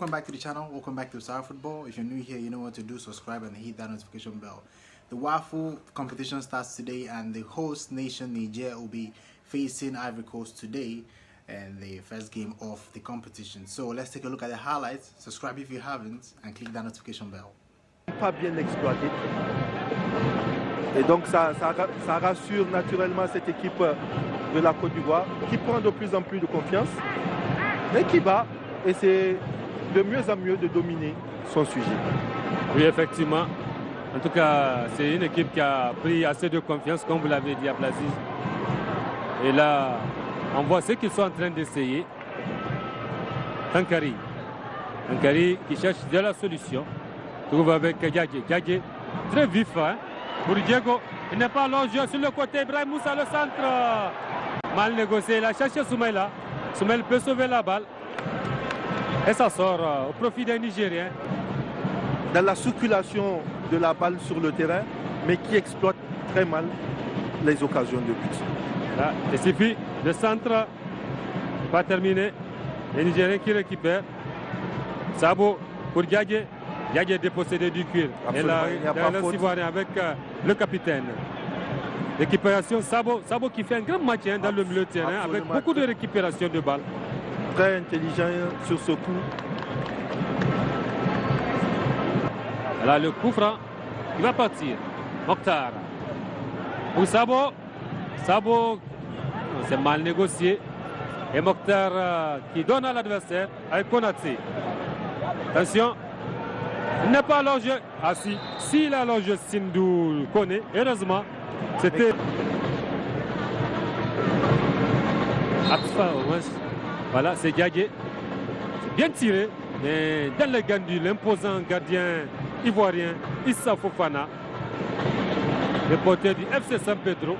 welcome back to the channel. Welcome back to Star Football. If you're new here, you know what to do. Subscribe and hit that notification bell. The WAFU competition starts today, and the host nation Niger will be facing Ivory Coast today in the first game of the competition. So let's take a look at the highlights. Subscribe if you haven't and click that notification bell. Pas bien exploité. Et donc ça rassure naturellement cette équipe de la Côte d'Ivoire qui prend de plus en plus de confiance, mais qui bat, et c'est de mieux en mieux de dominer son sujet. Oui, effectivement. En tout cas, c'est une équipe qui a pris assez de confiance, comme vous l'avez dit, à Blaziz. Et là, on voit ce qu'ils sont en train d'essayer. Tankari qui cherche de la solution. Trouve avec Gagé. Gagé, très vif, hein, pour Diego. Il n'est pas long jeu sur le côté. Ibrahim Moussa, le centre. Mal négocié. Il a cherché Soumaïla. Soumaïla peut sauver la balle. Et ça sort au profit des Nigériens. Dans la circulation de la balle sur le terrain, mais qui exploite très mal les occasions de but. Là, il suffit, le centre pas terminé. Les Nigériens qui récupèrent. Sabo pour Gagé. Gagé dépossédé du cuir. Et là, il y a un avec le capitaine. Récupération, Sabo qui fait un grand match dans le milieu de terrain avec beaucoup de récupération de balles. Très intelligent sur ce coup. Là, le coup franc, il va partir. Mokhtar. Pour Sabo, c'est mal négocié. Et Mokhtar qui donne à l'adversaire avec Konaté. Attention, il n'est pas long jeu. Ah si, s'il a long jeu, Sindou connaît. Heureusement, c'était... Voilà, c'est Gagé. C'est bien tiré. Mais dans le Gandu, l'imposant gardien ivoirien Issa Fofana, le porteur du FC San Pedro.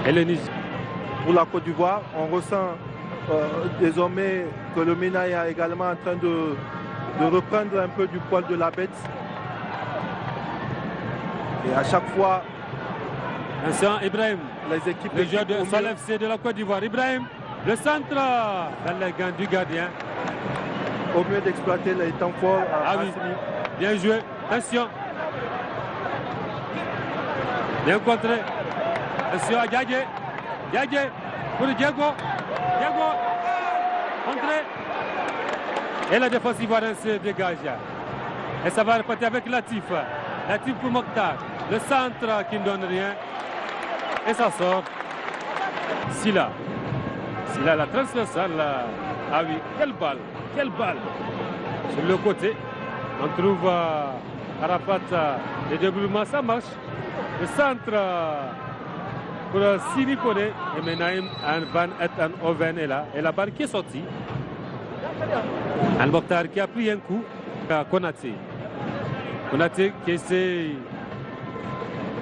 Et le Niger. Pour la Côte d'Ivoire, on ressent désormais que le MENA est également en train de reprendre un peu du poil de la bête. Et à chaque fois, attention, Ibrahim, les équipes, le joueur de Sol FC de la Côte d'Ivoire. Ibrahim, le centre dans les gants du gardien. Au mieux d'exploiter les temps forts. Ah oui, bien joué. Attention. Bien contré. Attention à Gagé. Gagé pour Diego. Diego. Contré. Et la défense ivoirienne se dégage. Et ça va repartir avec Latif. Latif pour Mokhtar. Le centre qui ne donne rien. Et ça sort. Silla, la transversale. Ah oui, quelle balle. Quelle balle. Sur le côté, on trouve Arafat. Le déroulement, ça marche. Le centre pour Sini Kone. Et Menaim Van Etten Oven est là. Et la balle qui est sortie. Al-Mokhtar qui a pris un coup. Konaté. Konaté qui essaie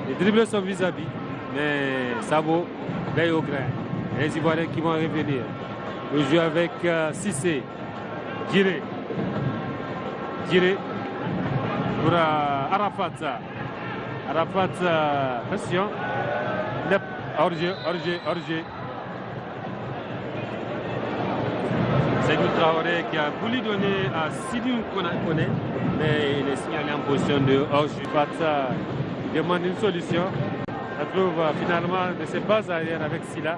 de dribbler son vis-à-vis. Mais Sabo veille au grain. Les Ivoiriens qui vont revenir. Le jeu avec Cissé. Giré pour Arafat. Attention. Hors-jeu. C'est Traoré qui a voulu donner à Sidi Kone, mais il est signalé en position de hors-jeu. Fata demande une solution. On trouve finalement de ses bases arrière avec Silla.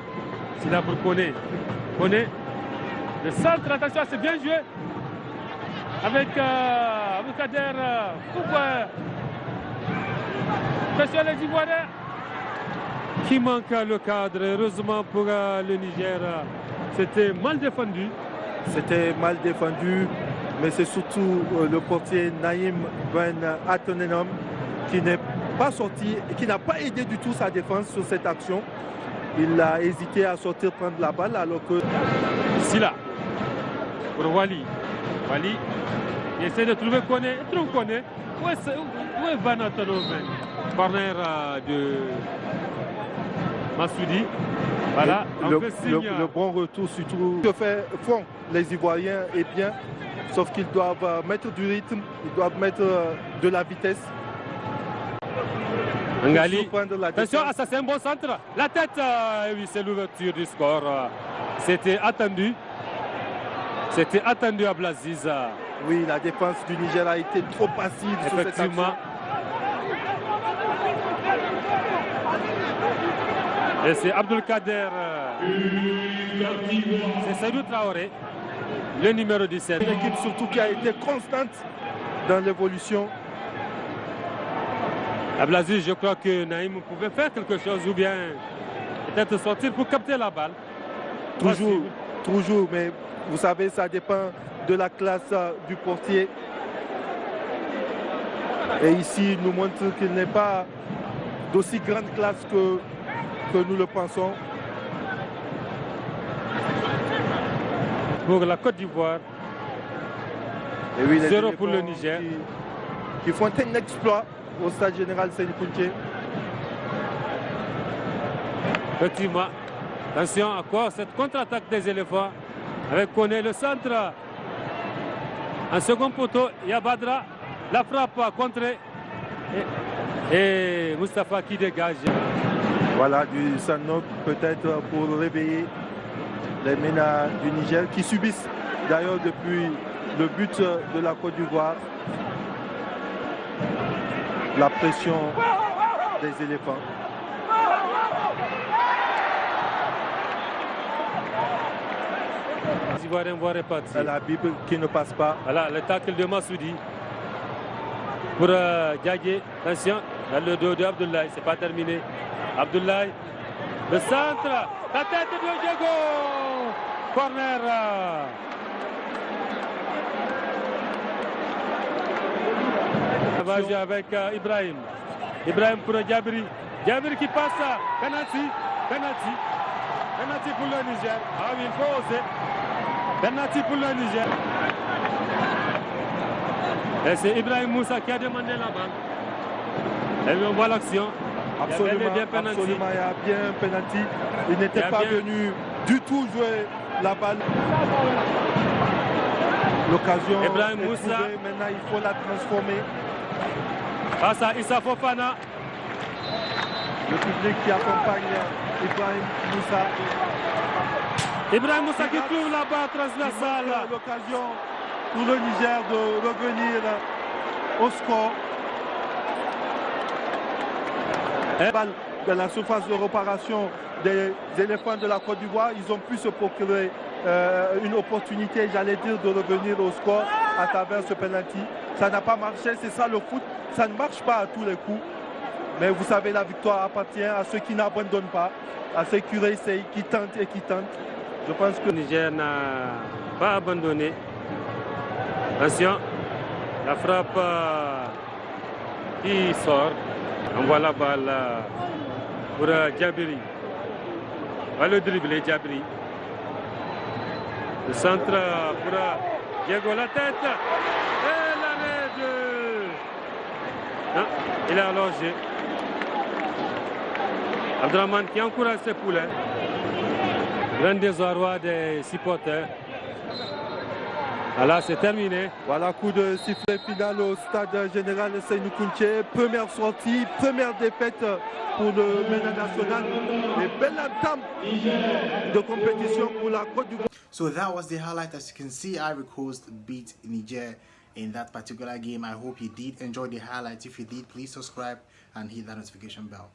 Silla pour Kone. Le centre, attention, c'est bien joué. Avec Aboukader. Pourquoi attention les Ivoiriens. Qui manque le cadre. Heureusement pour le Niger. C'était mal défendu. Mais c'est surtout le portier Naïm Ben Atenenom qui n'est pas sorti et qui n'a pas aidé du tout sa défense sur cette action. Il a hésité à sortir prendre la balle alors que... Silla pour Wali. Il essaie de trouver Kone. Il trouve Kone. Où est Van Atenoven? Corner de Massoudi. Voilà. Le bon retour surtout. Ce que font les Ivoiriens est bien. Sauf qu'ils doivent mettre du rythme. Ils doivent mettre de la vitesse. Ngali. Attention, ça c'est un bon centre. La tête, oui, c'est l'ouverture du score. C'était attendu. C'était attendu à Blaziz. Oui, la défense du Niger a été trop passive sur cette action. Effectivement. Et c'est Abdelkader. C'est Seydou Traoré, le numéro 17. Une équipe surtout qui a été constante dans l'évolution. Ablaziz, je crois que Naïm pouvait faire quelque chose ou bien peut-être sortir pour capter la balle. Toujours, mais vous savez, ça dépend de la classe du portier. Et ici, il nous montre qu'il n'est pas d'aussi grande classe que nous le pensons. Pour la Côte d'Ivoire, 0 pour le Niger. Qui font un exploit au stade général Sékou Touré. Effectivement. Attention à quoi cette contre-attaque des éléphants avec Koné le centre. En second poteau, il y a Badra. La frappe contrée. Et Moustapha qui dégage. Voilà, du Sanok peut-être pour réveiller les MENA du Niger qui subissent d'ailleurs depuis le but de la Côte d'Ivoire la pression des éléphants. Les Ivoiriens vont répartir. La Bible qui ne passe pas. Voilà, le tacle de Massoudi pour Diagué. Attention, dans le dos de Abdoulaye, c'est pas terminé. Abdoulaye, le centre, la tête de Diego, corner. On va jouer avec Ibrahim. Ibrahim pour Djabri. Djabri qui passe. Penalty. Penalty pour le Niger. Ah oui, il faut oser. Penalty pour le Niger. Et c'est Ibrahim Moussa qui a demandé la balle. Et on voit l'action. Absolument, il y a bien un penalty. Il n'était pas venu du tout jouer la balle. L'occasion Ibrahim est Moussa. trouvée, maintenant il faut la transformer. Face à Issa Fofana. Le public qui accompagne Ibrahim Moussa. Ibrahim Moussa qui trouve la barre transversale. L'occasion pour le Niger de revenir au score. Balle dans la surface de réparation des éléphants de la Côte d'Ivoire, ils ont pu se procurer une opportunité, j'allais dire, de revenir au score à travers ce penalty. Ça n'a pas marché, c'est ça le foot, ça ne marche pas à tous les coups. Mais vous savez, la victoire appartient à ceux qui n'abandonnent pas, à ceux qui réessayent, qui tentent et qui tentent. Je pense que le Niger n'a pas abandonné. Attention, la frappe qui sort. On voit la balle pour Djabri. On va le dribbler, Djabri. Le centre pour Diego, la tête. Et l'arrêt de... Non, il est allongé. Abdraman qui encourage ses poulets. Grand désarroi des supporters. Voilà, c'est terminé. Voilà, coup de sifflet final au stade général Sékou Touré. Première sortie, première défaite pour le MENA national. Et belle entame de compétition pour la Côte d'Ivoire. So that was the highlight. As you can see, Ivory Coast beat Niger in that particular game. I hope you did enjoy the highlights. If you did, please subscribe and hit that notification bell.